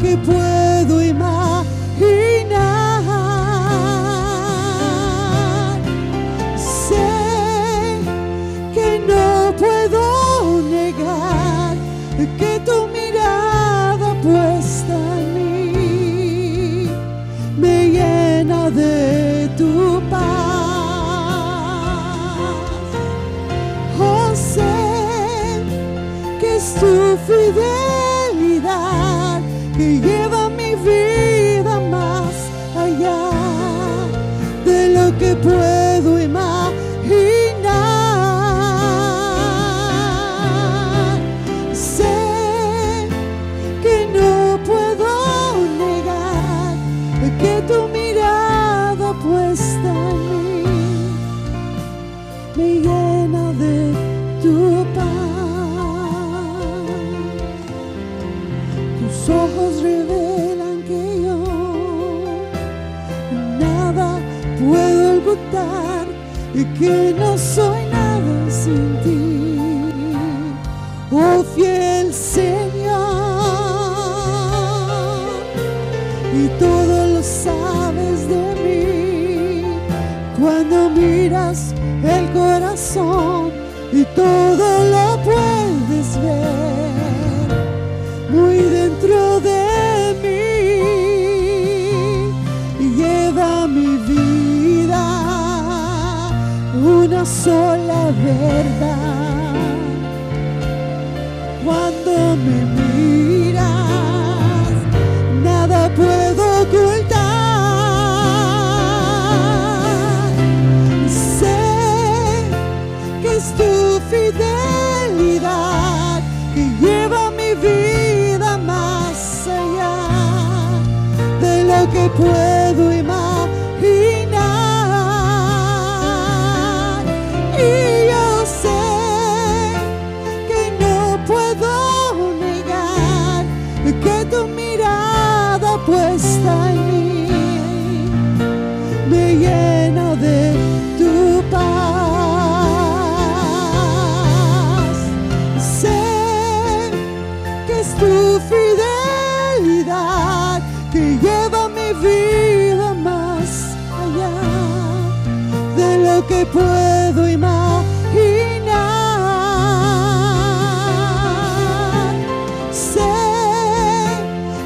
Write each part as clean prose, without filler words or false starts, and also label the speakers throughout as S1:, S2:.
S1: que puedo imaginar. Sé que no puedo negar que tu mirada puesta en mí me llena de tu paz. Oh, sé que es tu fidelidad que lleva mi vida más allá de lo que puedo imaginar. Sé que no puedo negar que tu mirada puesta en mí me llena de tu paz. Tus ojos revelan que yo nada puedo ocultar y que no soy nada sin ti. Oh, fiel Señor, y todo lo sabes de mí cuando miras el corazón y todo lo puedes ver muy dentro de mí. Y lleva mi vida una sola verdad. Cuando me miras, nada puedo ocultar. Sé que es tu fidelidad que lleva mi vida más allá de lo que puedo imaginar. Y yo sé que no puedo negar que tu mirada puesta en mí me llena de tu paz. Sé que es tu fidelidad que lleva mi vida más allá de lo que puedo imaginar. Sé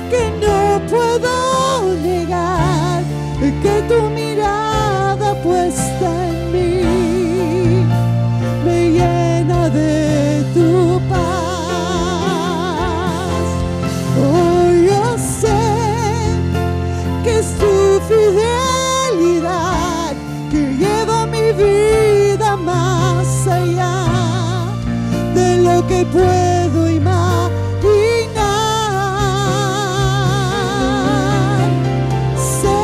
S1: que no puedo negar que tu mirada puesta en mí me llena de tu paz. Oh, yo sé que es tu fidelidad que lleva mi vida más allá de lo que puedo imaginar. Sé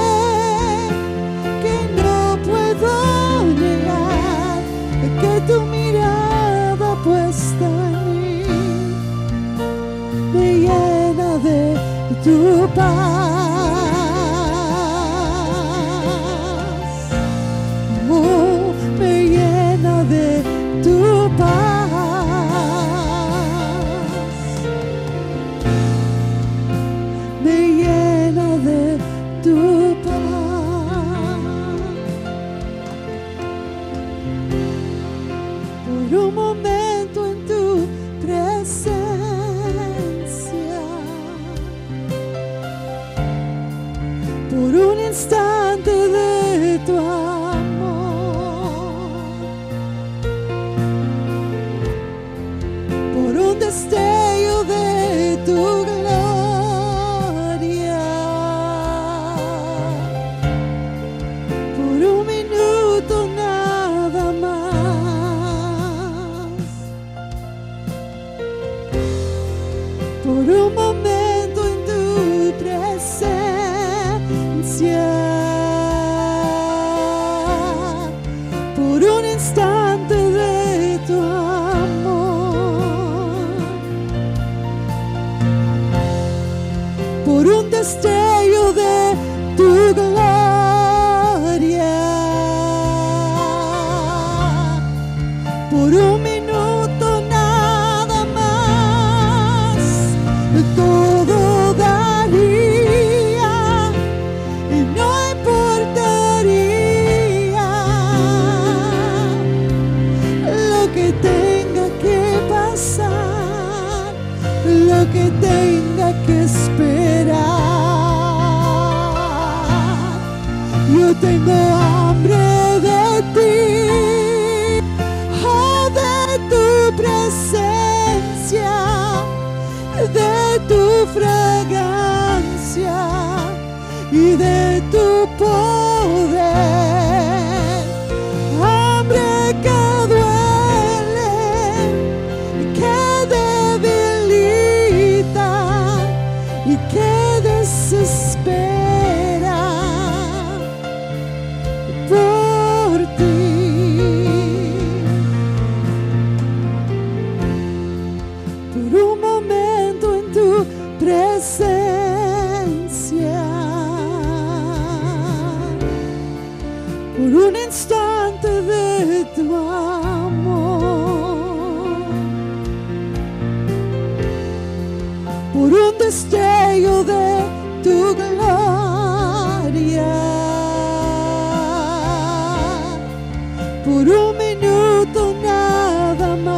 S1: que no puedo negar que tu mirada puesta en mí me llena de tu paz. Oh, me llena de tu paz. Me llena de tu paz. Por un momento en tu presencia, por un instante de tu amor, por un destello de tu gloria, por un minuto nada más, por un momento en tu presencia, por un instante de tu amor, por un destello de tu gloria, por un minuto nada más, todo daría que tenga que esperar. Yo tengo hambre de ti, oh, de tu presencia, de tu fragancia y de tu poder. Hambre que duele, que debilita y que desespera por ti. Por un momento en tu presencia, por un instante de tu amor, por un destello de tu gloria, por un minuto nada más,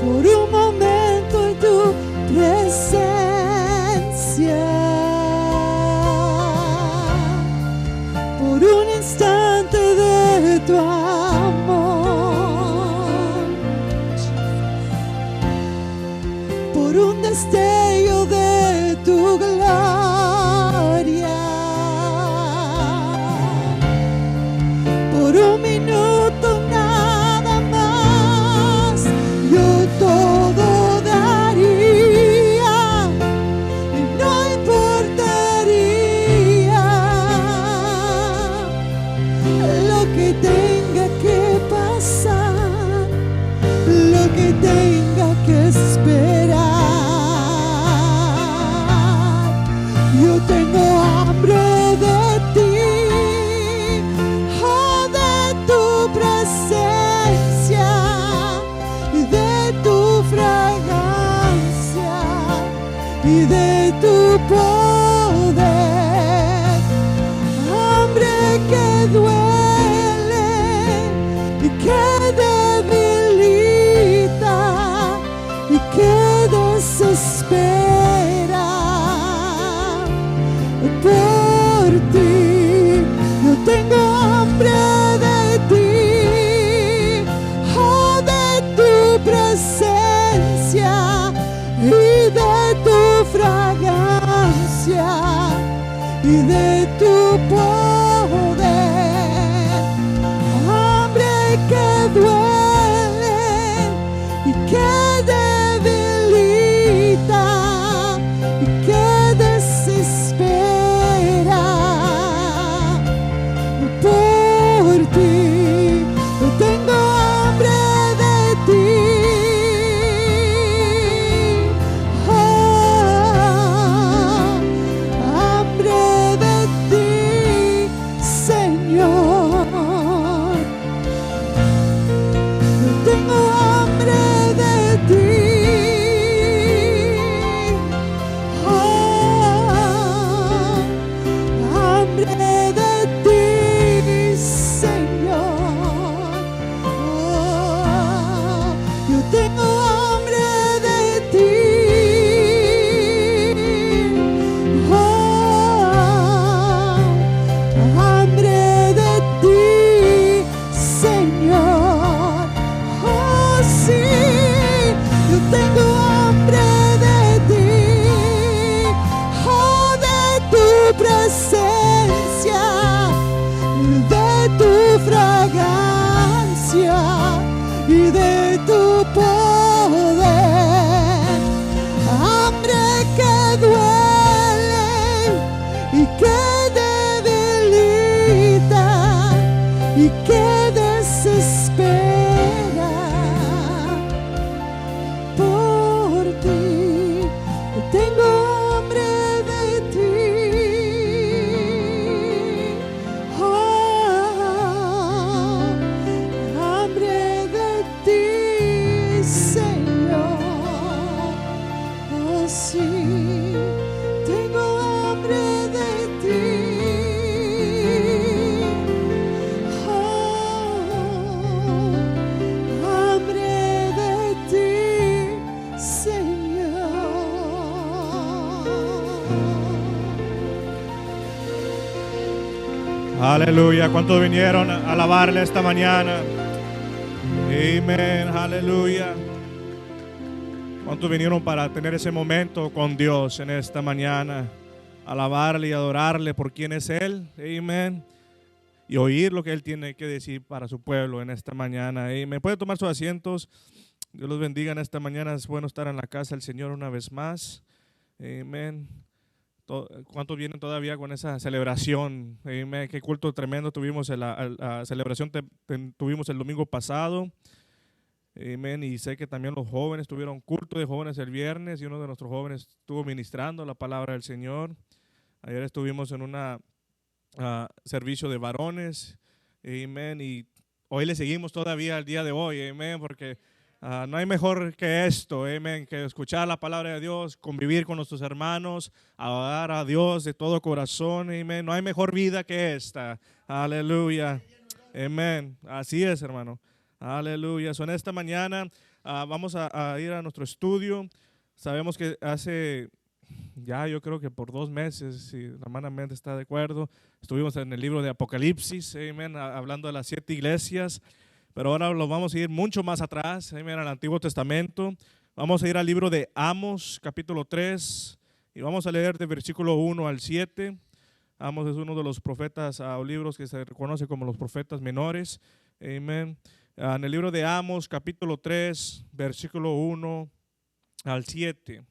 S1: por un momento en tu presencia, por un instante de tu amor, por un destello de tu gloria, por un minuto nada más. Yo todo daría y no importaría lo que tenga que pasar, lo que tenga que esperar. Yo tengo hambre de ti, oh, de tu presencia y de tu fragancia y de tu poder. Hambre que duele y que debilita y que desespera por ti. Yo tengo hambre de ti, oh, de tu presencia y de tu fragancia y de tu poder. Hambre que duele y que debilita y que desespera por ti. Yo tengo hambre de ti, oh, hambre de ti, Señor. Yo tengo hambre de ti, oh, hambre de ti, Señor. Oh, yo tengo hambre de ti, oh, hambre de ti, Señor. Oh, sí, yo tengo hambre de ti, oh, de tu presencia, de tu fragancia y de tu poder. Hambre que duele y que debilita y que desespera por ti. Yo tengo hambre de ti, oh, hambre de ti, Señor. Oh, sí, tengo hambre de ti, oh,
S2: Aleluya. ¿Cuántos vinieron a alabarle esta mañana? Amén. Aleluya. ¿Cuántos vinieron para tener ese momento con Dios en esta mañana? Alabarle y adorarle por quién es Él. Amén. Y oír lo que Él tiene que decir para su pueblo en esta mañana. Amén. Puede tomar sus asientos. Dios los bendiga en esta mañana. Es bueno estar en la casa del Señor una vez más. Amén. ¿Cuántos vienen todavía con esa celebración? Amén. Qué culto tremendo tuvimos, la celebración tuvimos el domingo pasado. Amén. Y sé que también los jóvenes tuvieron culto de jóvenes el viernes y uno de nuestros jóvenes estuvo ministrando la palabra del Señor. Ayer estuvimos en un servicio de varones. Amén. Y hoy le seguimos todavía al día de hoy. Amén. Porque no hay mejor que esto, amén, que escuchar la palabra de Dios, convivir con nuestros hermanos, adorar a Dios de todo corazón, amén. No hay mejor vida que esta, aleluya, amén. Así es, hermano, aleluya. En esta mañana vamos a ir a nuestro estudio. Sabemos que hace ya, yo creo que por 2 meses, si la hermana Méndez está de acuerdo, estuvimos en el libro de Apocalipsis, amén, hablando de las 7 iglesias. Pero ahora lo vamos a ir mucho más atrás, al Antiguo Testamento. Vamos a ir al libro de Amos, capítulo 3, y vamos a leer de versículo 1 al 7. Amos es uno de los profetas o libros que se reconoce como los profetas menores. Amén. En el libro de Amos, capítulo 3, versículo 1 al 7.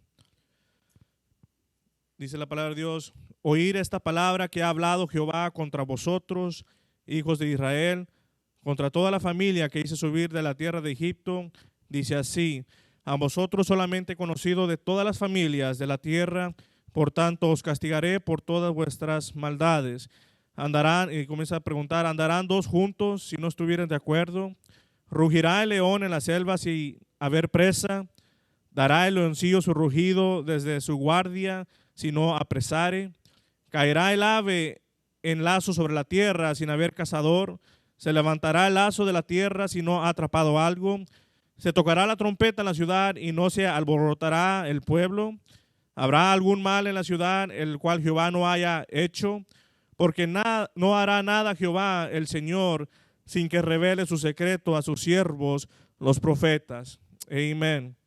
S2: Dice la palabra de Dios: oír esta palabra que ha hablado Jehová contra vosotros, hijos de Israel, contra toda la familia que hice subir de la tierra de Egipto. Dice así: a vosotros solamente conocido de todas las familias de la tierra, por tanto os castigaré por todas vuestras maldades. Andarán, y comienza a preguntar, ¿andarán 2 juntos si no estuvieran de acuerdo? ¿Rugirá el león en la selva si haber presa? ¿Dará el leoncillo su rugido desde su guardia si no apresare? ¿Caerá el ave en lazo sobre la tierra sin haber cazador? ¿Se levantará el lazo de la tierra si no ha atrapado algo? ¿Se tocará la trompeta en la ciudad y no se alborotará el pueblo? ¿Habrá algún mal en la ciudad el cual Jehová no haya hecho? Porque no hará nada Jehová el Señor sin que revele su secreto a sus siervos, los profetas. Amén.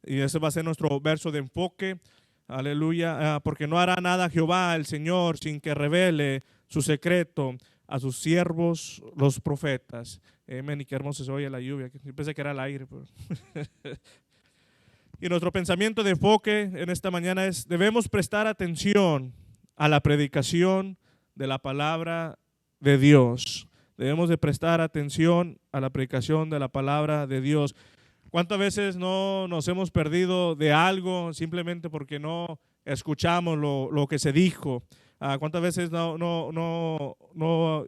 S2: Y ese va a ser nuestro verso de enfoque. Aleluya. Porque no hará nada Jehová el Señor sin que revele su secreto a sus siervos, los profetas. Amén. Y qué hermoso se oye la lluvia. Yo pensé que era el aire. Pero y nuestro pensamiento de enfoque en esta mañana es: debemos prestar atención a la predicación de la palabra de Dios. Debemos de prestar atención a la predicación de la palabra de Dios. ¿Cuántas veces no nos hemos perdido de algo simplemente porque no escuchamos lo que se dijo? ¿Cuántas veces no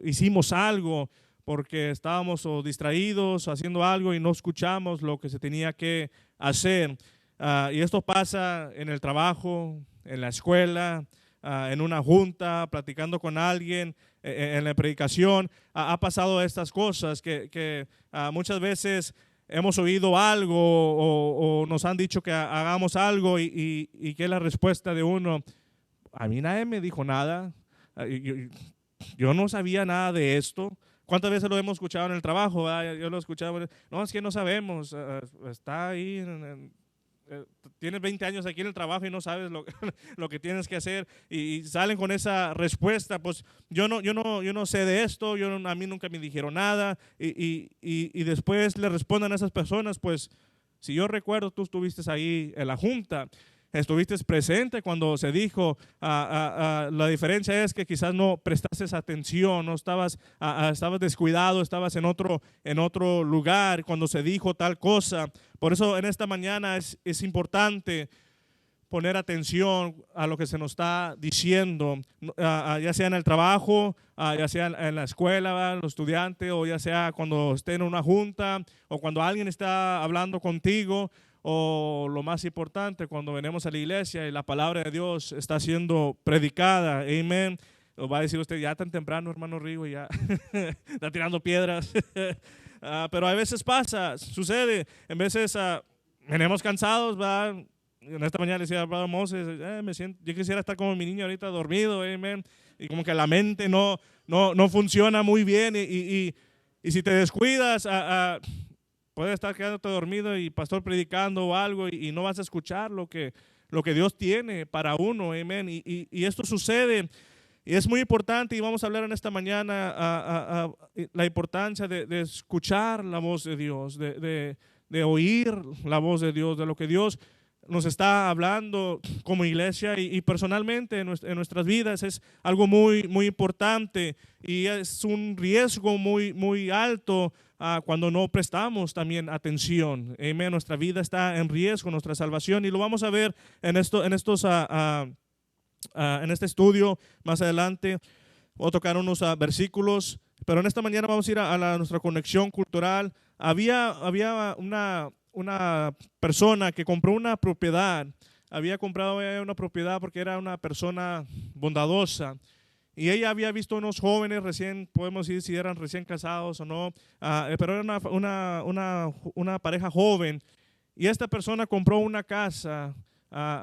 S2: hicimos algo porque estábamos distraídos haciendo algo y no escuchamos lo que se tenía que hacer? Y esto pasa en el trabajo, en la escuela, en una junta, platicando con alguien, en la predicación. Ha pasado estas cosas que muchas veces hemos oído algo o nos han dicho que hagamos algo y que es la respuesta de uno: a mí nadie me dijo nada, yo no sabía nada de esto. ¿Cuántas veces lo hemos escuchado en el trabajo? Yo lo he escuchado: no, es que no sabemos, está ahí, tienes 20 años aquí en el trabajo y no sabes lo que tienes que hacer, y salen con esa respuesta: pues yo no sé de esto, a mí nunca me dijeron nada, y después le responden a esas personas: pues si yo recuerdo, tú estuviste ahí en la junta, estuviste presente cuando se dijo. La diferencia es que quizás no prestaste atención, no estabas descuidado, estabas en otro lugar cuando se dijo tal cosa. Por eso en esta mañana es importante poner atención a lo que se nos está diciendo, ya sea en el trabajo, ya sea en la escuela, los estudiantes, o ya sea cuando esté en una junta, o cuando alguien está hablando contigo, o lo más importante, cuando venimos a la iglesia y la palabra de Dios está siendo predicada. Amén. Lo va a decir usted: ya tan temprano, hermano Rigo, ya está tirando piedras. Pero a veces pasa, sucede. En veces venimos cansados, ¿verdad? En esta mañana le decía a Brother Moses: yo quisiera estar como mi niño ahorita dormido. Amén. y como que la mente no funciona muy bien y si te descuidas, puedes estar quedándote dormido y pastor predicando o algo y no vas a escuchar lo que Dios tiene para uno, amén. Y esto sucede y es muy importante y vamos a hablar en esta mañana la importancia de escuchar la voz de Dios, de oír la voz de Dios, de lo que Dios nos está hablando como iglesia y personalmente en nuestras vidas. Es algo muy, muy importante y es un riesgo muy, muy alto cuando no prestamos también atención. Amén. Nuestra vida está en riesgo, nuestra salvación, y lo vamos a ver en este estudio más adelante. Voy a tocar unos versículos, pero en esta mañana vamos a ir a nuestra conexión cultural. Había una persona que compró una propiedad, había comprado una propiedad porque era una persona bondadosa y ella había visto unos jóvenes recién, podemos decir si eran recién casados o no, pero era una pareja joven y esta persona compró una casa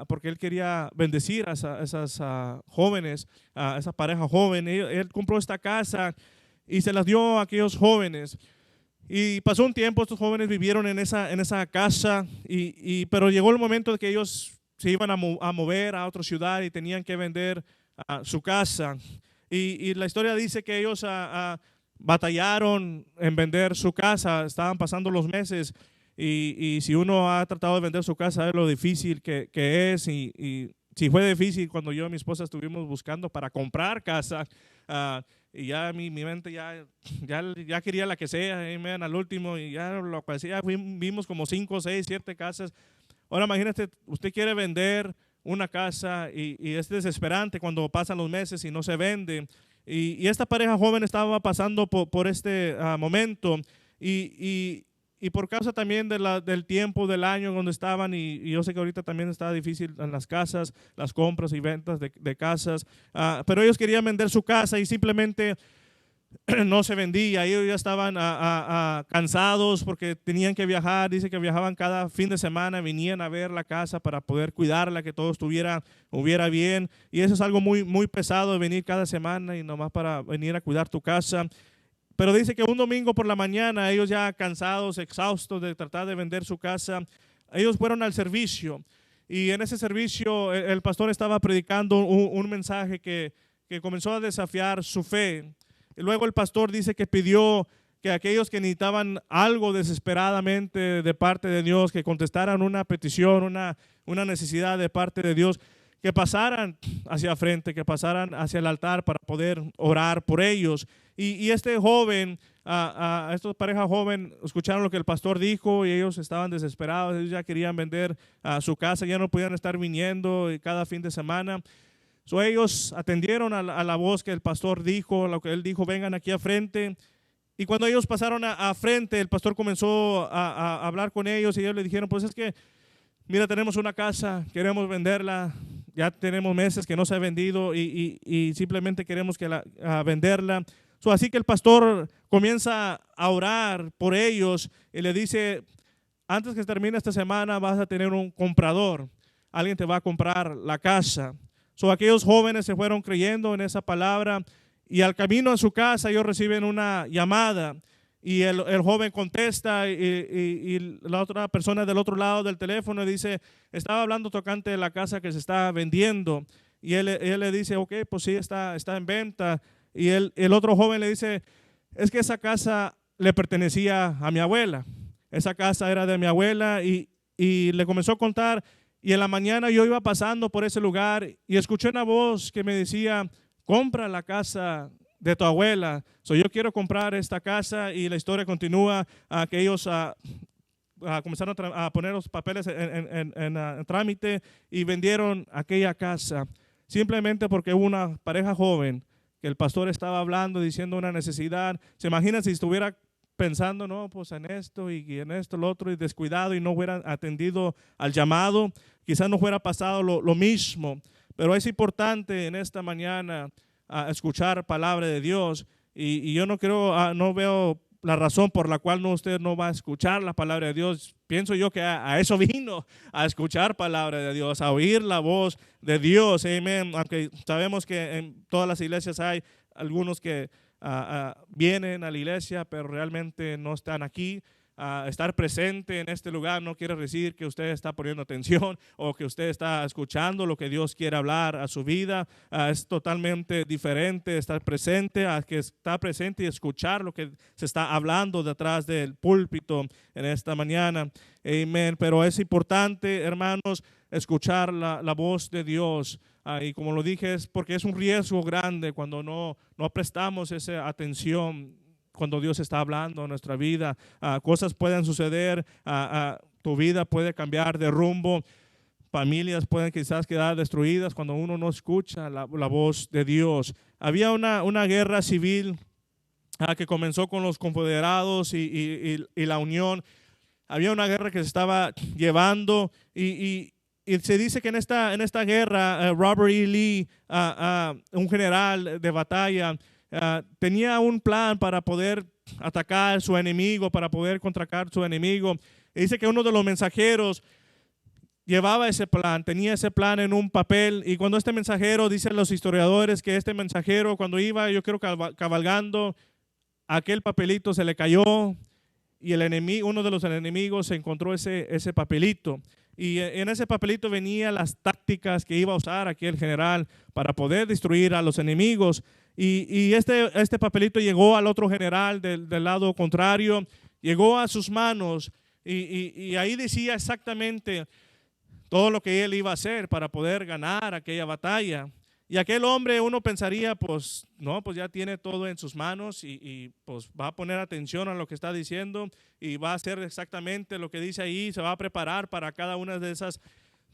S2: porque él quería bendecir a esas jóvenes, a esa pareja joven. Él compró esta casa y se las dio a aquellos jóvenes. Y pasó un tiempo, estos jóvenes vivieron en esa casa, pero llegó el momento de que ellos se iban a mover a otra ciudad y tenían que vender su casa. Y la historia dice que ellos batallaron en vender su casa, estaban pasando los meses y si uno ha tratado de vender su casa, es lo difícil que es. Y si fue difícil cuando yo y mi esposa estuvimos buscando para comprar casa, y ya mi mente ya quería la que sea, amén, al último, y ya lo que hacía, vimos como 5, 6, 7 casas. Ahora imagínate, usted quiere vender una casa y es desesperante cuando pasan los meses y no se vende. Y esta pareja joven estaba pasando por este momento y por causa también del tiempo del año donde estaban, y yo sé que ahorita también está difícil en las casas, las compras y ventas de casas, pero ellos querían vender su casa y simplemente no se vendía. Ellos ya estaban cansados porque tenían que viajar. Dice que viajaban cada fin de semana, venían a ver la casa para poder cuidarla, que todo estuviera bien, y eso es algo muy, muy pesado, de venir cada semana y nomás para venir a cuidar tu casa. Pero dice que un domingo por la mañana, ellos ya cansados, exhaustos de tratar de vender su casa, ellos fueron al servicio. Y en ese servicio el pastor estaba predicando un mensaje que comenzó a desafiar su fe. Y luego el pastor dice que pidió que aquellos que necesitaban algo desesperadamente de parte de Dios, que contestaran una petición, una necesidad de parte de Dios, que pasaran hacia frente, que pasaran hacia el altar para poder orar por ellos. Y este joven, esta pareja joven, escucharon lo que el pastor dijo y ellos estaban desesperados. Ellos ya querían vender su casa, ya no podían estar viniendo cada fin de semana. Ellos atendieron a la voz que el pastor dijo, lo que él dijo: vengan aquí a frente. Y cuando ellos pasaron a frente, el pastor comenzó a hablar con ellos y ellos le dijeron: pues es que, mira, tenemos una casa, queremos venderla, ya tenemos meses que no se ha vendido y simplemente queremos venderla. Así que el pastor comienza a orar por ellos y le dice: antes que termine esta semana vas a tener un comprador, alguien te va a comprar la casa. Aquellos jóvenes se fueron creyendo en esa palabra y al camino a su casa ellos reciben una llamada. Y el joven contesta y la otra persona del otro lado del teléfono dice: estaba hablando tocante de la casa que se está vendiendo. Y él le dice: ok, pues sí, está en venta. Y el otro joven le dice: es que esa casa le pertenecía a mi abuela. Esa casa era de mi abuela. Y le comenzó a contar. Y en la mañana yo iba pasando por ese lugar y escuché una voz que me decía: compra la casa de tu abuela. Yo quiero comprar esta casa. Y la historia continúa, que ellos comenzaron a poner los papeles en trámite y vendieron aquella casa, simplemente porque hubo una pareja joven que el pastor estaba hablando, diciendo una necesidad. Se imagina si estuviera pensando, no, pues en esto y en esto, lo otro, y descuidado y no hubiera atendido al llamado, quizás no hubiera pasado lo mismo. Pero es importante en esta mañana escuchar palabra de Dios, y yo no veo la razón por la cual usted no va a escuchar la palabra de Dios. Pienso yo que a eso vino, a escuchar palabra de Dios, a oír la voz de Dios. Amén. Aunque sabemos que en todas las iglesias hay algunos que vienen a la iglesia, pero realmente no están aquí. Estar presente en este lugar no quiere decir que usted está poniendo atención o que usted está escuchando lo que Dios quiere hablar a su vida. Es totalmente diferente estar presente a que estar presente y escuchar lo que se está hablando detrás del púlpito en esta mañana. Amén. Pero es importante, hermanos, escuchar la voz de Dios. Y como lo dije, es porque es un riesgo grande cuando no prestamos esa atención. Cuando Dios está hablando en nuestra vida, cosas pueden suceder, tu vida puede cambiar de rumbo, familias pueden quizás quedar destruidas cuando uno no escucha la voz de Dios. Había una guerra civil que comenzó con los confederados y la Unión. Había una guerra que se estaba llevando y se dice que en esta guerra, Robert E. Lee, un general de batalla, tenía un plan para poder atacar a su enemigo, para poder contraatacar a su enemigo. Y dice que uno de los mensajeros llevaba ese plan, tenía ese plan en un papel, y cuando este mensajero, dicen los historiadores, que este mensajero cuando iba, yo creo, cabalgando, aquel papelito se le cayó y uno de los enemigos se encontró ese papelito. Y en ese papelito venían las tácticas que iba a usar aquel general para poder destruir a los enemigos. Y este papelito llegó al otro general del lado contrario, llegó a sus manos y ahí decía exactamente todo lo que él iba a hacer para poder ganar aquella batalla. Y aquel hombre, uno pensaría, pues no, pues ya tiene todo en sus manos y pues va a poner atención a lo que está diciendo y va a hacer exactamente lo que dice ahí, se va a preparar para cada una de esas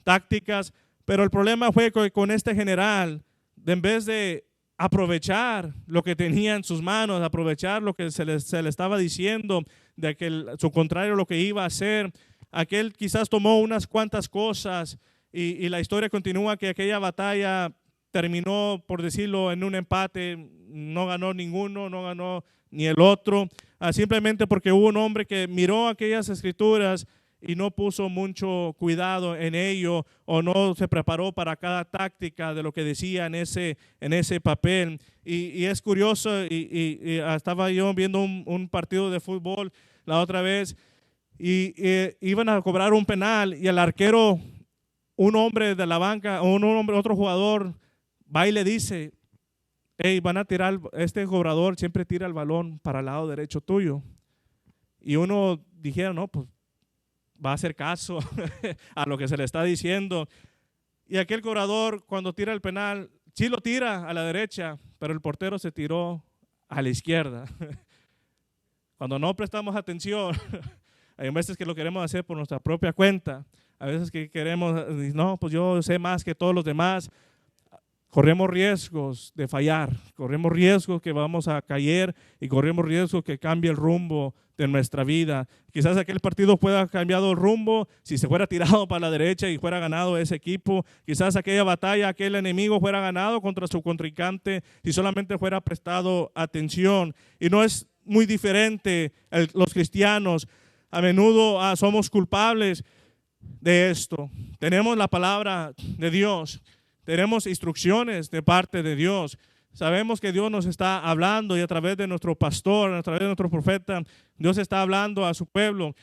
S2: tácticas. Pero el problema fue que con este general, en vez de aprovechar lo que tenía en sus manos, aprovechar lo que se le estaba diciendo, de que su contrario lo que iba a hacer, aquel quizás tomó unas cuantas cosas y la historia continúa que aquella batalla terminó, por decirlo, en un empate. No ganó ninguno, no ganó ni el otro, simplemente porque hubo un hombre que miró aquellas escrituras y no puso mucho cuidado en ello, o no se preparó para cada táctica de lo que decía en ese papel. Y es curioso, y estaba yo viendo un partido de fútbol la otra vez, y iban a cobrar un penal, y el arquero, un hombre de la banca, otro jugador, va y le dice: hey, van a tirar, este cobrador siempre tira el balón para el lado derecho tuyo. Y uno dijera, no, pues va a hacer caso a lo que se le está diciendo. Y aquel cobrador, cuando tira el penal, sí lo tira a la derecha, pero el portero se tiró a la izquierda. Cuando no prestamos atención, hay veces que lo queremos hacer por nuestra propia cuenta, a veces que queremos, no, pues yo sé más que todos los demás. Corremos riesgos de fallar, corremos riesgos que vamos a caer y corremos riesgos que cambie el rumbo de nuestra vida. Quizás aquel partido pueda haber cambiado el rumbo si se fuera tirado para la derecha y fuera ganado ese equipo. Quizás aquella batalla, aquel enemigo fuera ganado contra su contrincante si solamente fuera prestado atención. Y no es muy diferente los cristianos. A menudo somos culpables de esto. Tenemos la palabra de Dios. Tenemos instrucciones de parte de Dios. Sabemos que Dios nos está hablando, y a través de nuestro pastor, a través de nuestro profeta, Dios está hablando a su pueblo.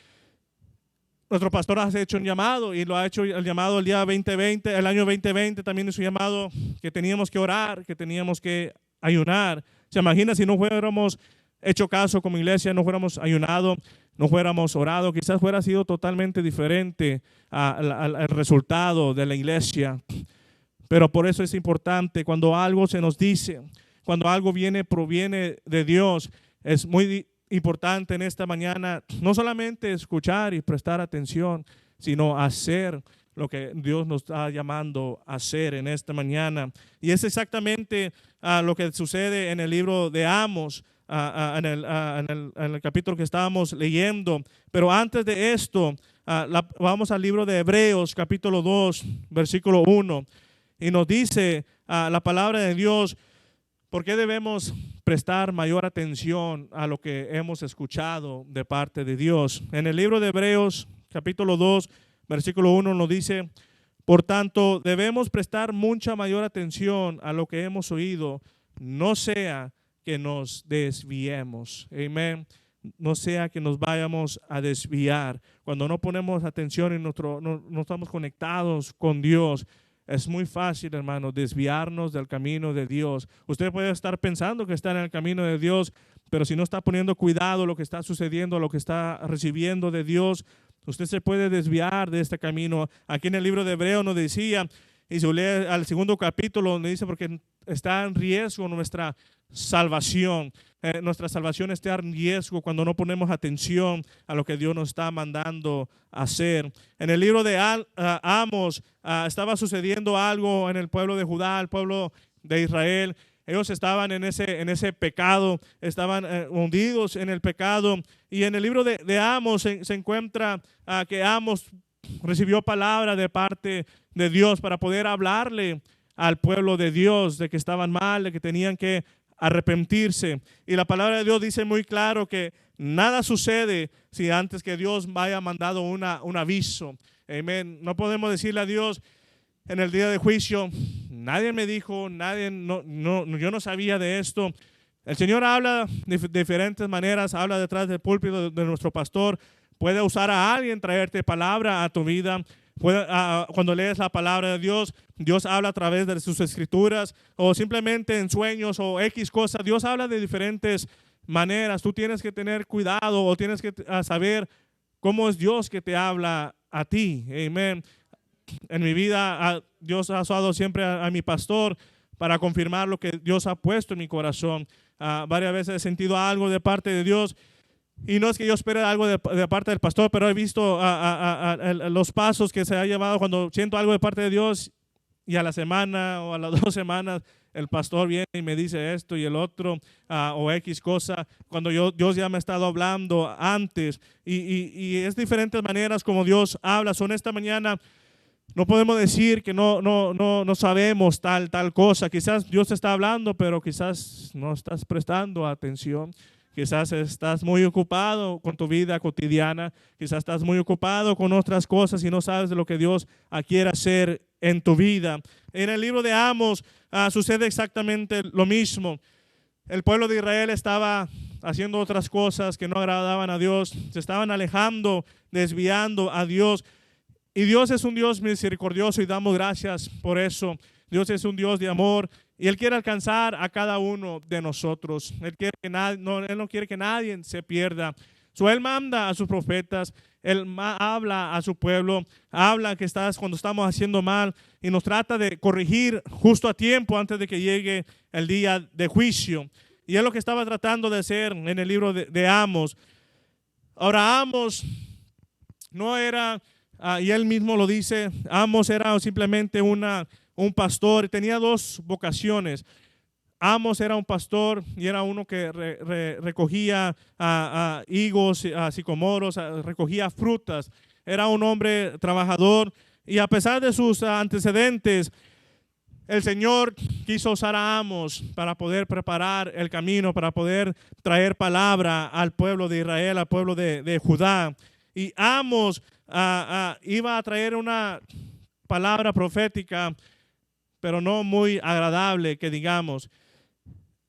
S2: Nuestro pastor ha hecho un llamado, y lo ha hecho el llamado el año 2020 también es un llamado que teníamos que orar, que teníamos que ayunar. ¿Se imagina si no fuéramos hecho caso como iglesia, no fuéramos ayunado, no fuéramos orado? Quizás fuera sido totalmente diferente al resultado de la iglesia. Pero por eso es importante, cuando algo se nos dice, cuando algo proviene de Dios, es muy importante en esta mañana no solamente escuchar y prestar atención, sino hacer lo que Dios nos está llamando a hacer en esta mañana. Y es exactamente lo que sucede en el libro de Amos, en el capítulo que estábamos leyendo. Pero antes de esto, vamos al libro de Hebreos, capítulo 2, versículo 1. Y nos dice la palabra de Dios: ¿Por qué debemos prestar mayor atención a lo que hemos escuchado de parte de Dios? En el libro de Hebreos, capítulo 2, versículo 1 nos dice: por tanto, debemos prestar mucha mayor atención a lo que hemos oído, no sea que nos desviemos. Amén. No sea que nos vayamos a desviar. Cuando no ponemos atención y no estamos conectados con Dios, es muy fácil, hermano, desviarnos del camino de Dios. Usted puede estar pensando que está en el camino de Dios, pero si no está poniendo cuidado a lo que está sucediendo, a lo que está recibiendo de Dios, usted se puede desviar de este camino. Aquí en el libro de Hebreos nos decía, y se lee al segundo capítulo, donde dice, porque está en riesgo nuestra salvación. Nuestra salvación está en riesgo cuando no ponemos atención a lo que Dios nos está mandando hacer. En el libro de Amos estaba sucediendo algo en el pueblo de Judá, el pueblo de Israel. Ellos estaban en ese pecado, estaban hundidos en el pecado. Y en el libro de Amos se encuentra que Amos recibió palabra de parte de Dios para poder hablarle al pueblo de Dios de que estaban mal, de que tenían que arrepentirse. Y la palabra de Dios dice muy claro que nada sucede si antes que Dios haya mandado un aviso. Amén. No podemos decirle a Dios en el día de juicio: nadie me dijo, yo no sabía de esto. El Señor habla de diferentes maneras, habla detrás del púlpito de nuestro pastor. Puede usar a alguien, traerte palabra a tu vida. Cuando lees la palabra de Dios, Dios habla a través de sus escrituras, o simplemente en sueños o X cosas. Dios habla de diferentes maneras. Tú tienes que tener cuidado, o tienes que saber cómo es Dios que te habla a ti. Amén. En mi vida, Dios ha usado siempre a mi pastor para confirmar lo que Dios ha puesto en mi corazón. Varias veces he sentido algo de parte de Dios. Y no es que yo espere algo de parte del pastor, pero he visto los pasos que se ha llevado cuando siento algo de parte de Dios, y a la semana o a las 2 semanas el pastor viene y me dice esto y el otro, o X cosa, cuando Dios ya me ha estado hablando antes. Y es diferentes maneras como Dios habla. Son esta mañana. No podemos decir que no sabemos tal cosa. Quizás Dios te está hablando, pero quizás no estás prestando atención. Quizás estás muy ocupado con tu vida cotidiana. Quizás estás muy ocupado con otras cosas y no sabes de lo que Dios quiere hacer en tu vida. En el libro de Amos sucede exactamente lo mismo. El pueblo de Israel estaba haciendo otras cosas que no agradaban a Dios. Se estaban alejando, desviando a Dios. Y Dios es un Dios misericordioso y damos gracias por eso. Dios es un Dios de amor y Él quiere alcanzar a cada uno de nosotros. Él no quiere que nadie se pierda. Él manda a sus profetas, Él habla a su pueblo, habla cuando estamos haciendo mal y nos trata de corregir justo a tiempo antes de que llegue el día de juicio. Y es lo que estaba tratando de hacer en el libro de Amos. Ahora, Amos no era... y él mismo lo dice, Amos era simplemente un pastor, tenía 2 vocaciones. Amos era un pastor y era uno que recogía higos, sicomoros, recogía frutas. Era un hombre trabajador y a pesar de sus antecedentes, el Señor quiso usar a Amos para poder preparar el camino, para poder traer palabra al pueblo de Israel, al pueblo de Judá. Y Amos iba a traer una palabra profética, pero no muy agradable, que digamos.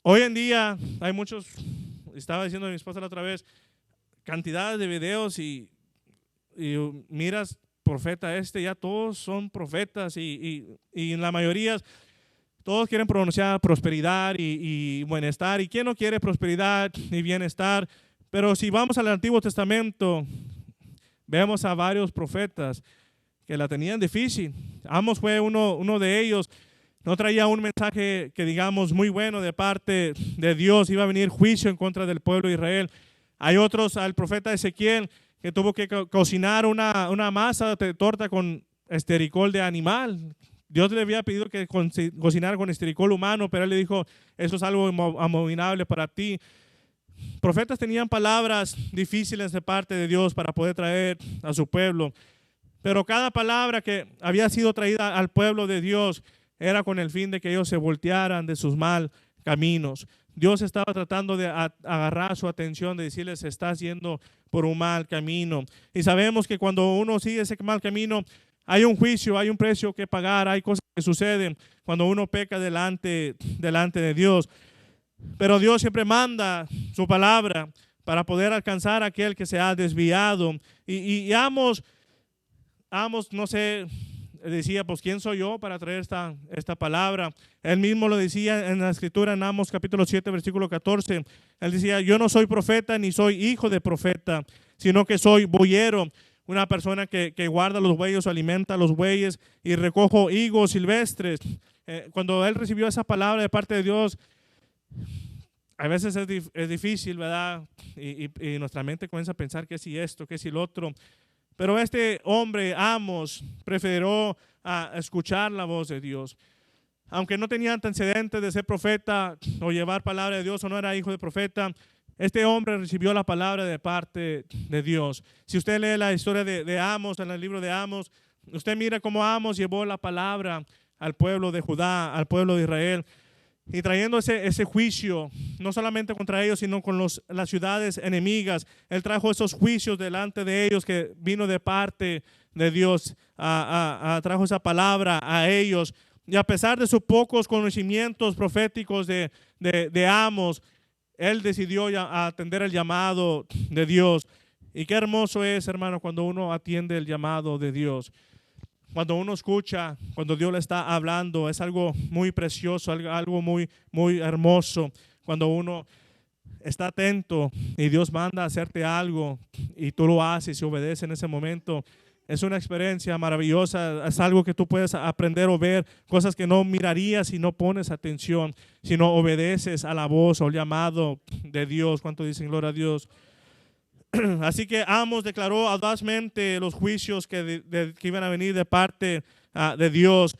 S2: Hoy en día hay muchos, estaba diciendo a mi esposa la otra vez, cantidades de videos y miras profeta ya todos son profetas y en la mayoría todos quieren pronunciar prosperidad y bienestar. ¿Y quién no quiere prosperidad y bienestar? Pero si vamos al Antiguo Testamento, vemos a varios profetas que la tenían difícil. Amos fue uno de ellos. No traía un mensaje que digamos muy bueno de parte de Dios. Iba a venir juicio en contra del pueblo de Israel. Hay otros, al profeta Ezequiel, que tuvo que cocinar una masa de torta con estericol de animal. Dios le había pedido que cocinara con estericol humano, pero él le dijo, eso es algo abominable para ti. Profetas tenían palabras difíciles de parte de Dios para poder traer a su pueblo, pero cada palabra que había sido traída al pueblo de Dios era con el fin de que ellos se voltearan de sus mal caminos. Dios estaba tratando de agarrar su atención, de decirles, estás yendo por un mal camino. Y sabemos que cuando uno sigue ese mal camino, hay un juicio, hay un precio que pagar, hay cosas que suceden cuando uno peca delante de Dios. Pero Dios siempre manda su palabra para poder alcanzar a aquel que se ha desviado. Y Amos, no sé, decía, pues ¿quién soy yo para traer esta palabra? Él mismo lo decía en la escritura en Amos capítulo 7, versículo 14. Él decía, yo no soy profeta ni soy hijo de profeta, sino que soy boyero, una persona que guarda los bueyes o alimenta a los bueyes y recojo higos silvestres. Cuando él recibió esa palabra de parte de Dios, a veces es difícil, ¿verdad? Y nuestra mente comienza a pensar que si esto, que si lo otro. Pero este hombre, Amos, prefirió escuchar la voz de Dios. Aunque no tenía antecedentes de ser profeta o llevar palabra de Dios o no era hijo de profeta, este hombre recibió la palabra de parte de Dios. Si usted lee la historia de Amos, en el libro de Amos, usted mira cómo Amos llevó la palabra al pueblo de Judá, al pueblo de Israel, y trayendo ese juicio, no solamente contra ellos, sino con las ciudades enemigas. Él trajo esos juicios delante de ellos que vino de parte de Dios, trajo esa palabra a ellos. Y a pesar de sus pocos conocimientos proféticos de Amos, él decidió atender el llamado de Dios. Y qué hermoso es, hermano, cuando uno atiende el llamado de Dios. Cuando uno escucha, cuando Dios le está hablando, es algo muy precioso, algo muy, muy hermoso. Cuando uno está atento y Dios manda a hacerte algo y tú lo haces y obedeces en ese momento, es una experiencia maravillosa, es algo que tú puedes aprender o ver, cosas que no mirarías si no pones atención, si no obedeces a la voz o el llamado de Dios. ¿Cuánto dicen gloria a Dios? Así que Amos declaró audazmente los juicios que iban a venir de parte de Dios.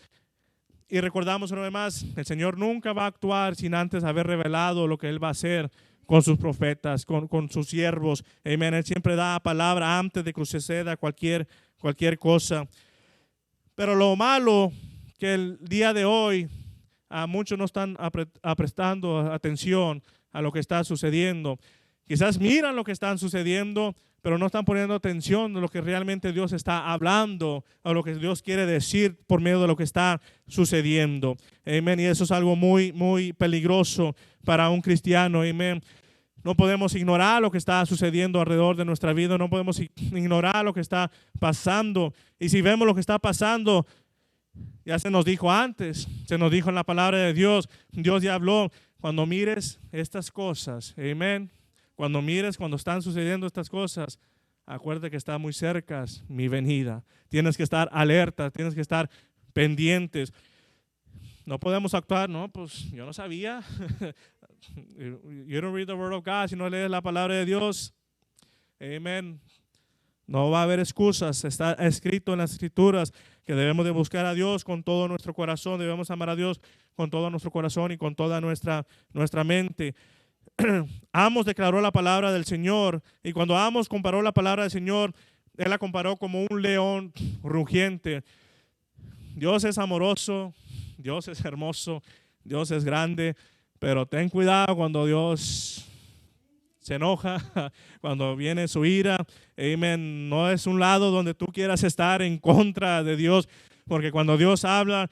S2: Y recordamos una vez más, el Señor nunca va a actuar sin antes haber revelado lo que Él va a hacer con sus profetas, con sus siervos. Amén. Él siempre da palabra antes de que suceda cualquier cosa. Pero lo malo que el día de hoy muchos no están prestando atención a lo que está sucediendo. Quizás miran lo que está sucediendo, pero no están poniendo atención a lo que realmente Dios está hablando, a lo que Dios quiere decir por medio de lo que está sucediendo. Amén. Y eso es algo muy, muy peligroso para un cristiano. Amén. No podemos ignorar lo que está sucediendo alrededor de nuestra vida. No podemos ignorar lo que está pasando. Y si vemos lo que está pasando, ya se nos dijo antes, se nos dijo en la palabra de Dios. Dios ya habló. Cuando mires estas cosas, amén. Cuando están sucediendo estas cosas, acuérdate que está muy cerca mi venida. Tienes que estar alerta, tienes que estar pendientes. No podemos actuar, no, pues yo no sabía. You don't read the word of God, si no lees la palabra de Dios. Amén. No va a haber excusas. Está escrito en las escrituras que debemos de buscar a Dios con todo nuestro corazón. Debemos amar a Dios con todo nuestro corazón y con toda nuestra mente. Amos declaró la palabra del Señor, y cuando Amos comparó la palabra del Señor, él la comparó como un león rugiente. Dios es amoroso, Dios es hermoso, Dios es grande, pero ten cuidado cuando Dios se enoja, cuando viene su ira. Amén. No es un lado donde tú quieras estar en contra de Dios, porque cuando Dios habla,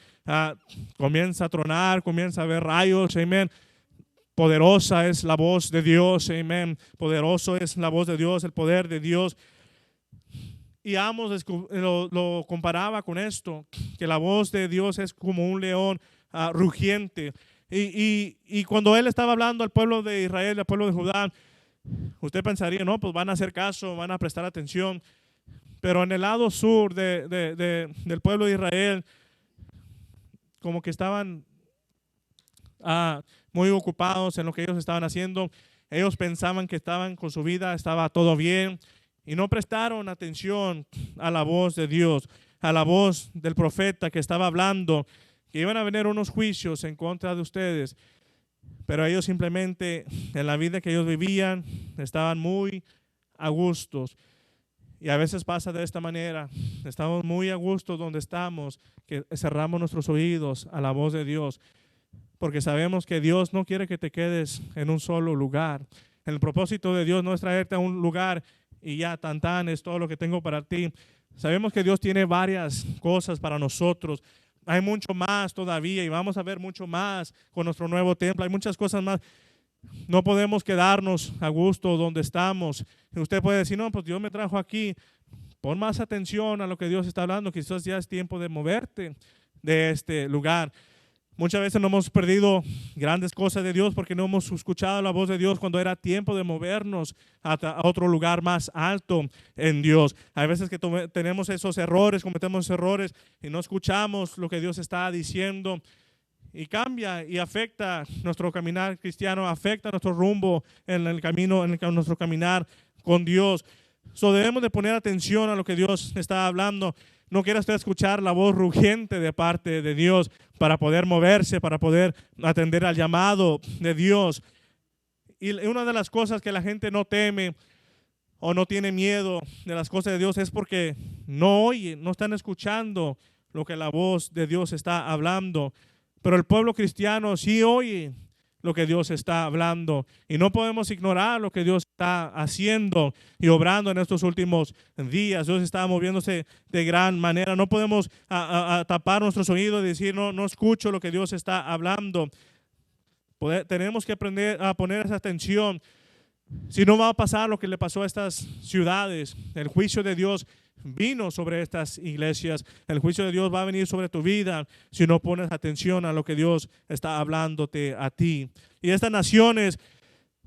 S2: comienza a tronar, comienza a haber rayos. Amén. Poderosa es la voz de Dios, amén. Poderoso es la voz de Dios, el poder de Dios. Y Amos lo comparaba con esto, que la voz de Dios es como un león rugiente. Y cuando él estaba hablando al pueblo de Israel, al pueblo de Judá, usted pensaría, no, pues van a hacer caso, van a prestar atención. Pero en el lado sur del pueblo de Israel, como que estaban muy ocupados en lo que ellos estaban haciendo. Ellos pensaban que estaban con su vida, estaba todo bien, y no prestaron atención a la voz de Dios, a la voz del profeta que estaba hablando, que iban a venir unos juicios en contra de ustedes. Pero ellos simplemente, en la vida que ellos vivían, estaban muy a gustos. Y a veces pasa de esta manera. Estamos muy a gusto donde estamos, que cerramos nuestros oídos a la voz de Dios. porque sabemos que Dios no quiere que te quedes en un solo lugar. El propósito de Dios no es traerte a un lugar y ya tan es todo lo que tengo para ti. Sabemos que Dios tiene varias cosas para nosotros. Hay mucho más todavía y vamos a ver mucho más con nuestro nuevo templo. Hay muchas cosas más. No podemos quedarnos a gusto donde estamos. Usted puede decir, no, pues Dios me trajo aquí. Pon más atención a lo que Dios está hablando. Quizás ya es tiempo de moverte de este lugar. Muchas veces no hemos perdido grandes cosas de Dios porque no hemos escuchado la voz de Dios cuando era tiempo de movernos a otro lugar más alto en Dios. Hay veces que tenemos esos errores, cometemos errores y no escuchamos lo que Dios está diciendo y cambia y afecta nuestro caminar cristiano, afecta nuestro rumbo en el camino, nuestro caminar con Dios. Debemos de poner atención a lo que Dios está hablando. No quiera usted escuchar la voz rugiente de parte de Dios para poder moverse, para poder atender al llamado de Dios. Y una de las cosas que la gente no teme o no tiene miedo de las cosas de Dios es porque no oyen, no están escuchando lo que la voz de Dios está hablando. Pero el pueblo cristiano sí oye lo que Dios está hablando y no podemos ignorar lo que Dios está haciendo y obrando en estos últimos días. Dios está moviéndose de gran manera. No podemos tapar nuestros oídos y decir no escucho lo que Dios está hablando. Tenemos que aprender a poner esa atención. Si no va a pasar lo que le pasó a estas ciudades, el juicio de Dios vino sobre estas iglesias. El juicio de Dios va a venir sobre tu vida si no pones atención a lo que Dios está hablándote a ti. Y estas naciones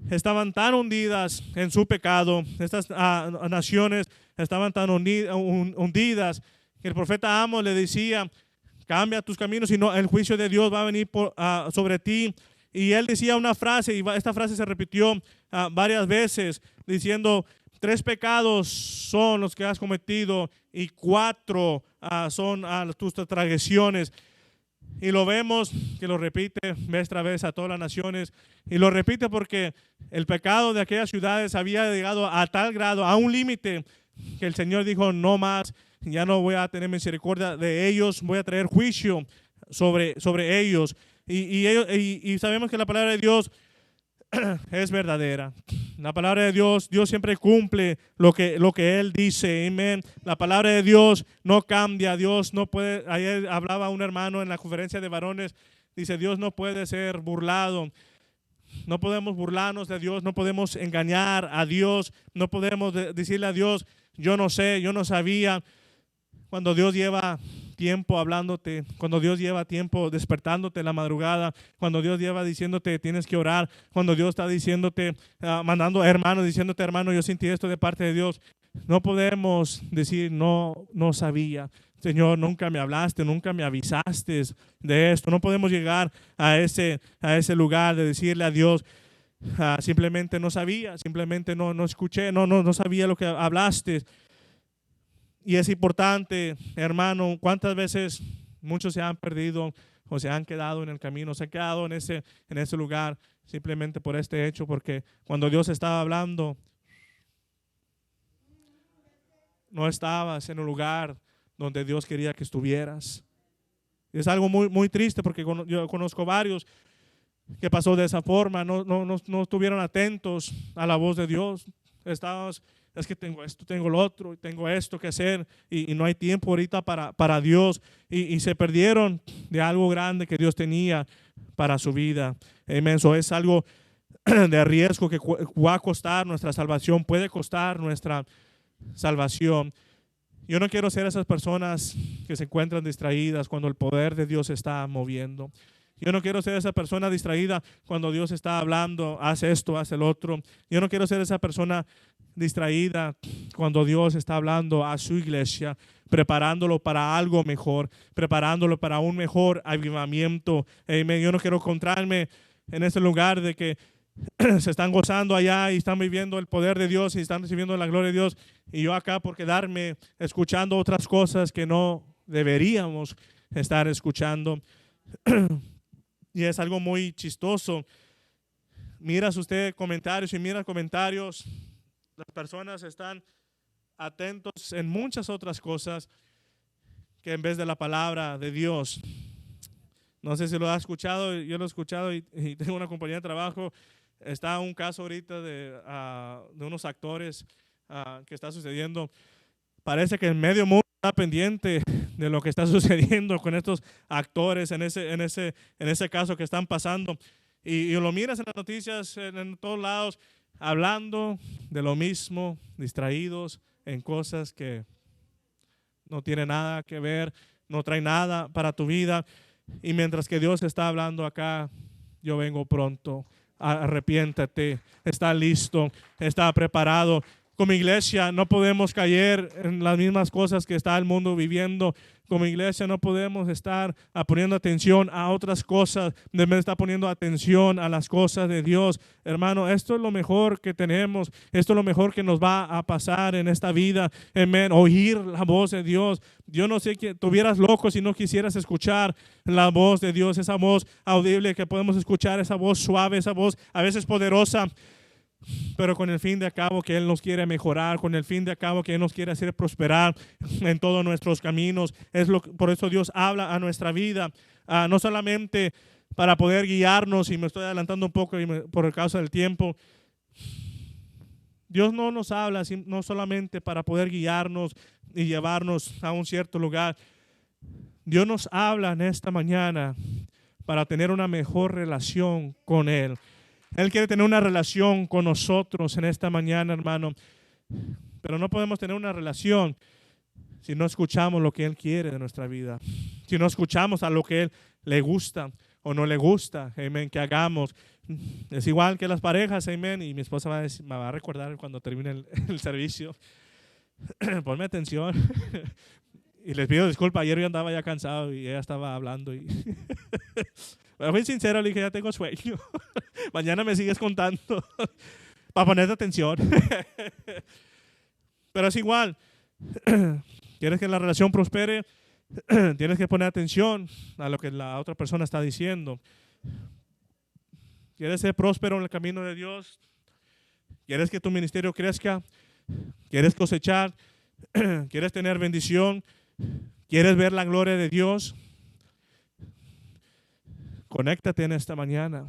S2: estaban tan hundidas en su pecado, estas naciones estaban tan hundidas que el profeta Amos le decía, cambia tus caminos, si no el juicio de Dios va a venir sobre ti. Y él decía una frase, y esta frase se repitió varias veces, diciendo, 3 pecados son los que has cometido y 4 son tus transgresiones. Y lo vemos que lo repite vez tras vez a todas las naciones. Y lo repite porque el pecado de aquellas ciudades había llegado a tal grado, a un límite, que el Señor dijo, no más, ya no voy a tener misericordia de ellos, voy a traer juicio sobre ellos. Y sabemos que la palabra de Dios es verdadera. La palabra de Dios siempre cumple lo que Él dice. Amén. La palabra de Dios no cambia. Dios no puede. Ayer hablaba un hermano en la conferencia de varones. Dice, Dios no puede ser burlado. No podemos burlarnos de Dios. No podemos engañar a Dios. No podemos decirle a Dios, yo no sé, yo no sabía. Cuando Dios lleva tiempo hablándote, cuando Dios lleva tiempo despertándote en la madrugada, cuando Dios lleva diciéndote tienes que orar, cuando Dios está diciéndote, mandando a hermanos, diciéndote hermano, yo sentí esto de parte de Dios, no podemos decir no sabía. Señor, nunca me hablaste, nunca me avisaste de esto. No podemos llegar a ese lugar de decirle a Dios, simplemente no sabía, simplemente no escuché, no sabía lo que hablaste. Y es importante, hermano, cuántas veces muchos se han perdido o se han quedado en el camino, se han quedado en ese lugar simplemente por este hecho, porque cuando Dios estaba hablando, no estabas en un lugar donde Dios quería que estuvieras. Y es algo muy, muy triste porque yo conozco varios que pasó de esa forma, no estuvieron atentos a la voz de Dios. Es que tengo esto, tengo lo otro, tengo esto que hacer y no hay tiempo ahorita para Dios y se perdieron de algo grande que Dios tenía para su vida. Amén. Eso es algo de riesgo que va a costar nuestra salvación, puede costar nuestra salvación. Yo no quiero ser esas personas que se encuentran distraídas cuando el poder de Dios se está moviendo. Yo no quiero ser esa persona distraída cuando Dios está hablando, hace esto, hace el otro. Yo no quiero ser esa persona distraída cuando Dios está hablando a su iglesia, preparándolo para algo mejor, preparándolo para un mejor avivamiento. Amen. Yo no quiero encontrarme en ese lugar de que se están gozando allá y están viviendo el poder de Dios y están recibiendo la gloria de Dios y yo acá por quedarme escuchando otras cosas que no deberíamos estar escuchando. Y es algo muy chistoso. Miras usted comentarios y mira comentarios, las personas están atentos en muchas otras cosas que en vez de la palabra de Dios. No sé si lo has escuchado, yo lo he escuchado y tengo una compañía de trabajo. Está un caso ahorita de unos actores que está sucediendo. Parece que el medio mundo está pendiente de lo que está sucediendo con estos actores en ese caso que están pasando. Y lo miras en las noticias, en todos lados, hablando de lo mismo, distraídos en cosas que no tienen nada que ver, no traen nada para tu vida. Y mientras que Dios está hablando acá, yo vengo pronto. Arrepiéntate, está listo, está preparado. Como iglesia no podemos caer en las mismas cosas que está el mundo viviendo. Como iglesia no podemos estar poniendo atención a otras cosas. Debemos estar poniendo atención a las cosas de Dios. Hermano, esto es lo mejor que tenemos. Esto es lo mejor que nos va a pasar en esta vida. Amén. Oír la voz de Dios. Yo no sé que estuvieras loco si no quisieras escuchar la voz de Dios. Esa voz audible que podemos escuchar. Esa voz suave, esa voz a veces poderosa. Pero con el fin de cabo que Él nos quiere mejorar, con el fin de cabo que Él nos quiere hacer prosperar en todos nuestros caminos. Por eso Dios habla a nuestra vida, no solamente para poder guiarnos, y me estoy adelantando un poco por causa del tiempo. Dios no nos habla no solamente para poder guiarnos y llevarnos a un cierto lugar. Dios nos habla en esta mañana para tener una mejor relación con Él. Él quiere tener una relación con nosotros en esta mañana, hermano. Pero no podemos tener una relación si no escuchamos lo que Él quiere de nuestra vida. Si no escuchamos a lo que Él le gusta o no le gusta, amén, que hagamos. Es igual que las parejas, amén. Y mi esposa me va a recordar cuando termine el servicio. Ponme atención. Y les pido disculpas, ayer yo andaba ya cansado y ella estaba hablando. Pero fui sincero, le dije, ya tengo sueño. Mañana me sigues contando para ponerte atención. Pero es igual. ¿Quieres que la relación prospere? Tienes que poner atención a lo que la otra persona está diciendo. ¿Quieres ser próspero en el camino de Dios? ¿Quieres que tu ministerio crezca? ¿Quieres cosechar? ¿Quieres tener bendición? ¿Quieres ver la gloria de Dios? Conéctate en esta mañana.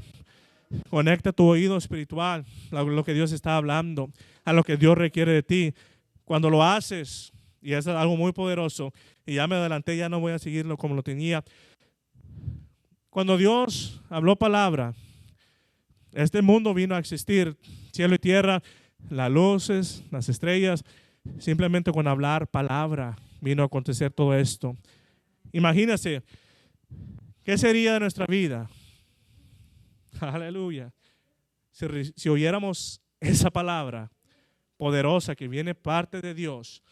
S2: Conecta tu oído espiritual a lo que Dios está hablando, a lo que Dios requiere de ti. Cuando lo haces, y eso es algo muy poderoso, y ya me adelanté, ya no voy a seguirlo como lo tenía. Cuando Dios habló palabra, este mundo vino a existir, cielo y tierra, las luces, las estrellas, simplemente con hablar palabra vino a acontecer todo esto. Imagínese, ¿qué sería de nuestra vida? Aleluya. Si oyéramos esa palabra poderosa que viene parte de Dios,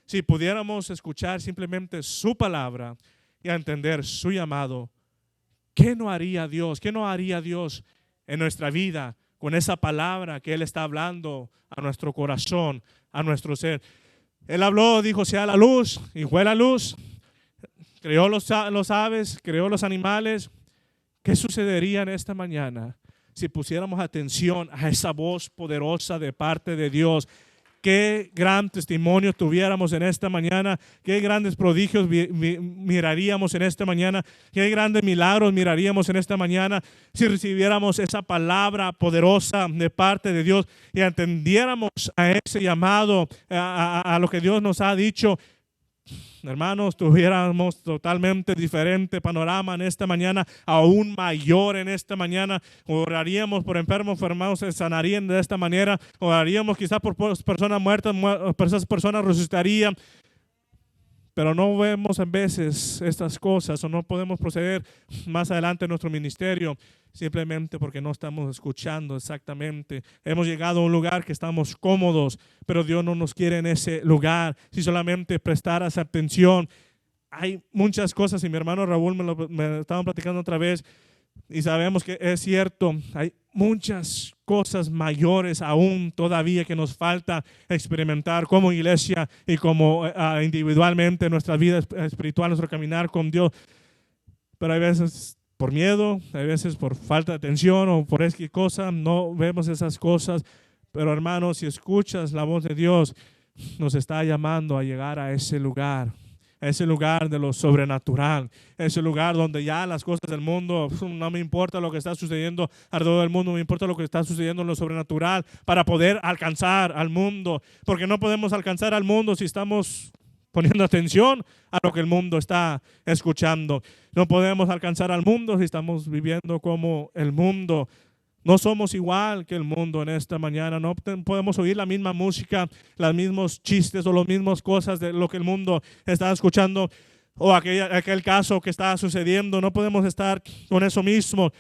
S2: si pudiéramos escuchar simplemente su palabra y entender su llamado, ¿qué no haría Dios? ¿Qué no haría Dios en nuestra vida con esa palabra que Él está hablando a nuestro corazón, a nuestro ser? Él habló, dijo, sea la luz, y fue la luz. Creó los aves, creó los animales. ¿Qué sucedería en esta mañana si pusiéramos atención a esa voz poderosa de parte de Dios? Qué gran testimonio tuviéramos en esta mañana, qué grandes prodigios miraríamos en esta mañana, qué grandes milagros miraríamos en esta mañana si recibiéramos esa palabra poderosa de parte de Dios y entendiéramos a ese llamado, a lo que Dios nos ha dicho. Hermanos, tuviéramos totalmente diferente panorama en esta mañana, aún mayor en esta mañana. Oraríamos por enfermos, se sanarían de esta manera. Oraríamos quizás por personas muertas, esas personas resucitarían. Pero no vemos en veces estas cosas o no podemos proceder más adelante en nuestro ministerio simplemente porque no estamos escuchando exactamente. Hemos llegado a un lugar que estamos cómodos, pero Dios no nos quiere en ese lugar. Si solamente prestaras atención, hay muchas cosas, y mi hermano Raúl me estaban platicando otra vez, y sabemos que es cierto, hay muchas cosas mayores aún todavía que nos falta experimentar como iglesia y como individualmente en nuestra vida espiritual, nuestro caminar con Dios. Pero hay veces por miedo, hay veces por falta de atención o por esa cosa, no vemos esas cosas. Pero hermanos, si escuchas la voz de Dios, nos está llamando a llegar a ese lugar, ese lugar de lo sobrenatural, ese lugar donde ya las cosas del mundo, no me importa lo que está sucediendo alrededor del mundo, me importa lo que está sucediendo en lo sobrenatural para poder alcanzar al mundo, porque no podemos alcanzar al mundo si estamos poniendo atención a lo que el mundo está escuchando. No podemos alcanzar al mundo si estamos viviendo como el mundo. No somos igual que el mundo en esta mañana. No podemos oír la misma música, los mismos chistes o las mismas cosas de lo que el mundo está escuchando o aquel caso que está sucediendo. No podemos estar con eso mismo.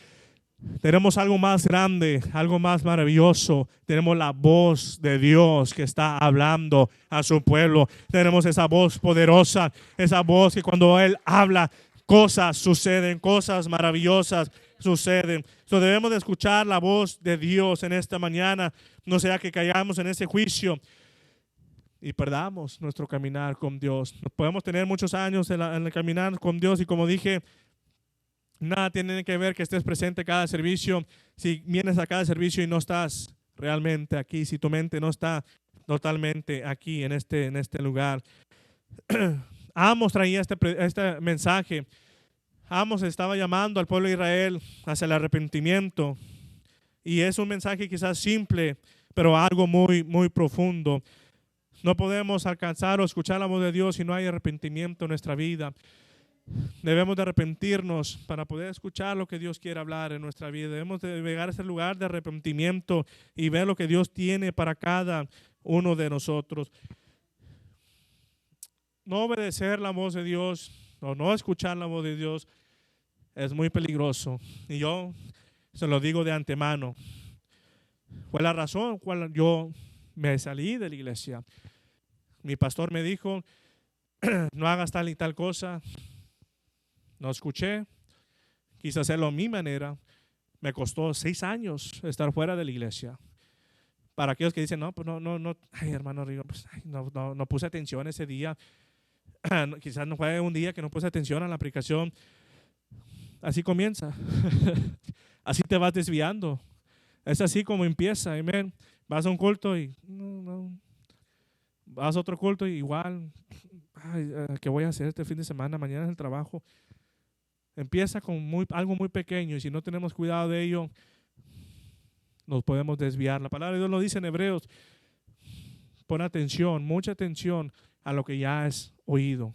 S2: Tenemos algo más grande, algo más maravilloso. Tenemos la voz de Dios que está hablando a su pueblo. Tenemos esa voz poderosa, esa voz que cuando Él habla, cosas suceden, cosas maravillosas suceden. So, debemos de escuchar la voz de Dios en esta mañana. No sea que caigamos en ese juicio y perdamos nuestro caminar con Dios. Podemos tener muchos años en el caminar con Dios y como dije, nada tiene que ver que estés presente cada servicio. Si vienes a cada servicio y no estás realmente aquí, si tu mente no está totalmente aquí en este lugar. Amos traía este mensaje. Amos estaba llamando al pueblo de Israel hacia el arrepentimiento. Y es un mensaje quizás simple, pero algo muy, muy profundo. No podemos alcanzar o escuchar la voz de Dios si no hay arrepentimiento en nuestra vida. Debemos de arrepentirnos para poder escuchar lo que Dios quiere hablar en nuestra vida. Debemos de llegar a ese lugar de arrepentimiento y ver lo que Dios tiene para cada uno de nosotros. No obedecer la voz de Dios o no escuchar la voz de Dios es muy peligroso. Y yo se lo digo de antemano. Fue la razón por la cual yo me salí de la iglesia. Mi pastor me dijo, no hagas tal y tal cosa. No escuché, quise hacerlo a mi manera. Me costó 6 años estar fuera de la iglesia. Para aquellos que dicen, no, pues no, ay, hermano Rigo, pues, no puse atención ese día. Quizás no fue un día que no puse atención a la aplicación. Así comienza. Así te vas desviando. Es así como empieza, amén. Vas a un culto y vas a otro culto y igual. Ay, ¿qué voy a hacer este fin de semana? Mañana es el trabajo. Empieza con algo muy pequeño y si no tenemos cuidado de ello, nos podemos desviar. La palabra de Dios lo dice en Hebreos. Pon atención, mucha atención a lo que ya has oído.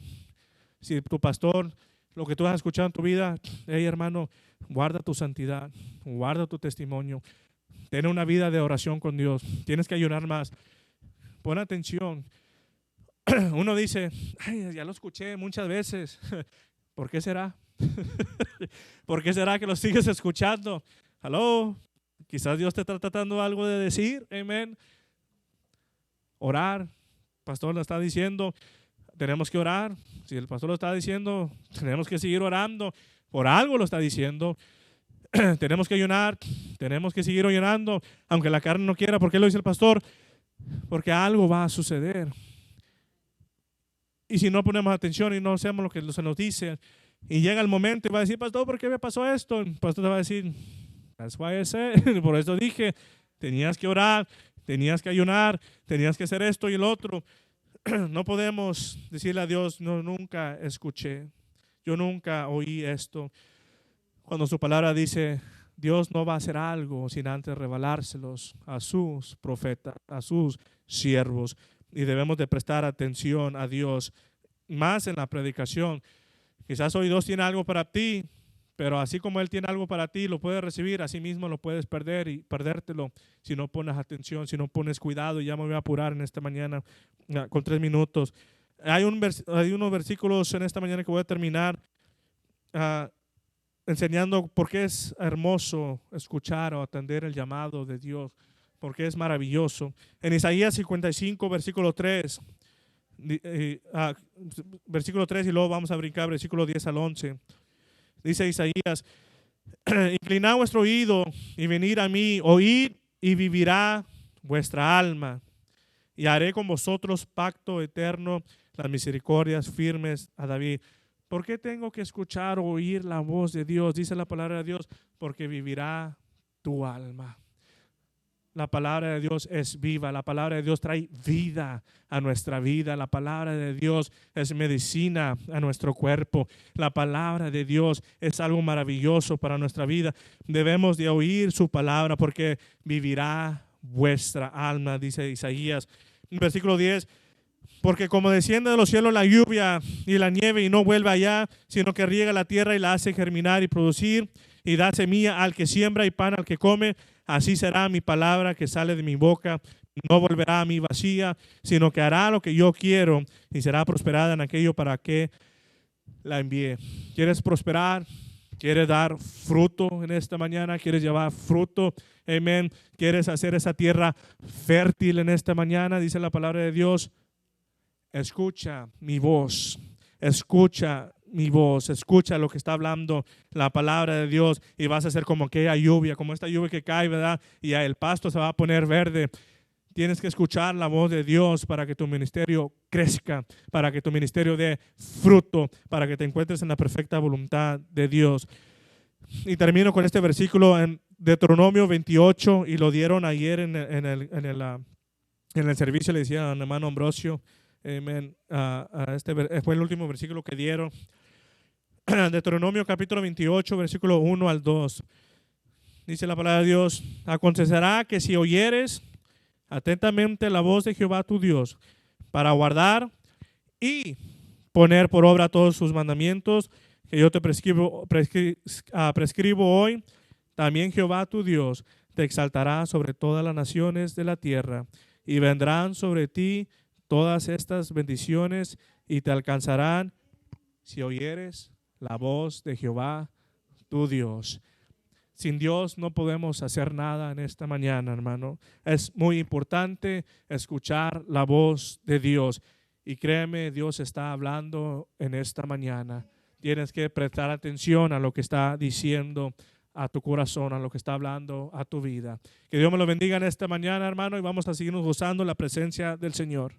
S2: Si tu pastor, lo que tú has escuchado en tu vida, hey hermano, guarda tu santidad, guarda tu testimonio. Ten una vida de oración con Dios. Tienes que ayunar más. Pon atención. Uno dice, ay, ya lo escuché muchas veces. ¿Por qué será? ¿Por qué será que lo sigues escuchando? Hello, quizás Dios te está tratando algo de decir, amén. Orar, el pastor lo está diciendo, tenemos que orar. Si el pastor lo está diciendo, tenemos que seguir orando. Por algo lo está diciendo. Tenemos que ayunar, tenemos que seguir ayunando, aunque la carne no quiera. ¿Por qué lo dice el pastor? Porque algo va a suceder. Y si no ponemos atención y no hacemos lo que se nos dice, y llega el momento y va a decir, pastor, ¿por qué me pasó esto? El pastor te va a decir, that's why I said. Por eso dije, tenías que orar, tenías que ayunar, tenías que hacer esto y el otro. No podemos decirle a Dios, no, nunca escuché, yo nunca oí esto. Cuando su palabra dice, Dios no va a hacer algo sin antes revelárselos a sus profetas, a sus siervos. Y debemos de prestar atención a Dios, más en la predicación. Quizás hoy Dios tiene algo para ti, pero así como Él tiene algo para ti, lo puedes recibir, así mismo lo puedes perder y perdértelo si no pones atención, si no pones cuidado. Y ya me voy a apurar en esta mañana con 3 minutos. Hay unos versículos en esta mañana que voy a terminar enseñando por qué es hermoso escuchar o atender el llamado de Dios, porque es maravilloso. En Isaías 55, versículo 3, versículo 3 y luego vamos a brincar versículo 10 al 11. Dice Isaías, inclinad vuestro oído y venid a mí, oíd y vivirá vuestra alma. Y haré con vosotros pacto eterno, las misericordias firmes a David. ¿Por qué tengo que escuchar o oír la voz de Dios? Dice la palabra de Dios, porque vivirá tu alma. la palabra de Dios es viva. La palabra de Dios trae vida a nuestra vida. La palabra de Dios es medicina a nuestro cuerpo. La palabra de Dios es algo maravilloso para nuestra vida. Debemos de oír su palabra porque vivirá vuestra alma, dice Isaías. Versículo 10. Porque como desciende de los cielos la lluvia y la nieve y no vuelve allá, sino que riega la tierra y la hace germinar y producir y da semilla al que siembra y pan al que come, así será mi palabra que sale de mi boca. No volverá a mí vacía, sino que hará lo que yo quiero y será prosperada en aquello para que la envíe. ¿Quieres prosperar? ¿Quieres dar fruto en esta mañana? ¿Quieres llevar fruto? Amén. ¿Quieres hacer esa tierra fértil en esta mañana? Dice la palabra de Dios. Escucha mi voz. Escucha mi voz, escucha lo que está hablando la palabra de Dios y vas a ser como aquella lluvia, como esta lluvia que cae, ¿verdad? Y el pasto se va a poner verde. Tienes que escuchar la voz de Dios para que tu ministerio crezca, para que tu ministerio dé fruto, para que te encuentres en la perfecta voluntad de Dios. Y termino con este versículo en Deuteronomio 28 y lo dieron ayer en el servicio, le decía al hermano Ambrosio. Amén. Fue el último versículo que dieron. Deuteronomio capítulo 28, versículo 1 al 2. Dice la palabra de Dios: acontecerá que si oyeres atentamente la voz de Jehová tu Dios, para guardar y poner por obra todos sus mandamientos que yo te prescribo hoy, también Jehová tu Dios te exaltará sobre todas las naciones de la tierra, y vendrán sobre ti todas estas bendiciones y te alcanzarán si oyeres la voz de Jehová tu Dios. Sin Dios no podemos hacer nada en esta mañana, hermano. Es muy importante escuchar la voz de Dios. Y créeme, Dios está hablando en esta mañana. Tienes que prestar atención a lo que está diciendo a tu corazón, a lo que está hablando a tu vida. Que Dios me lo bendiga en esta mañana, hermano, y vamos a seguirnos gozando la presencia del Señor.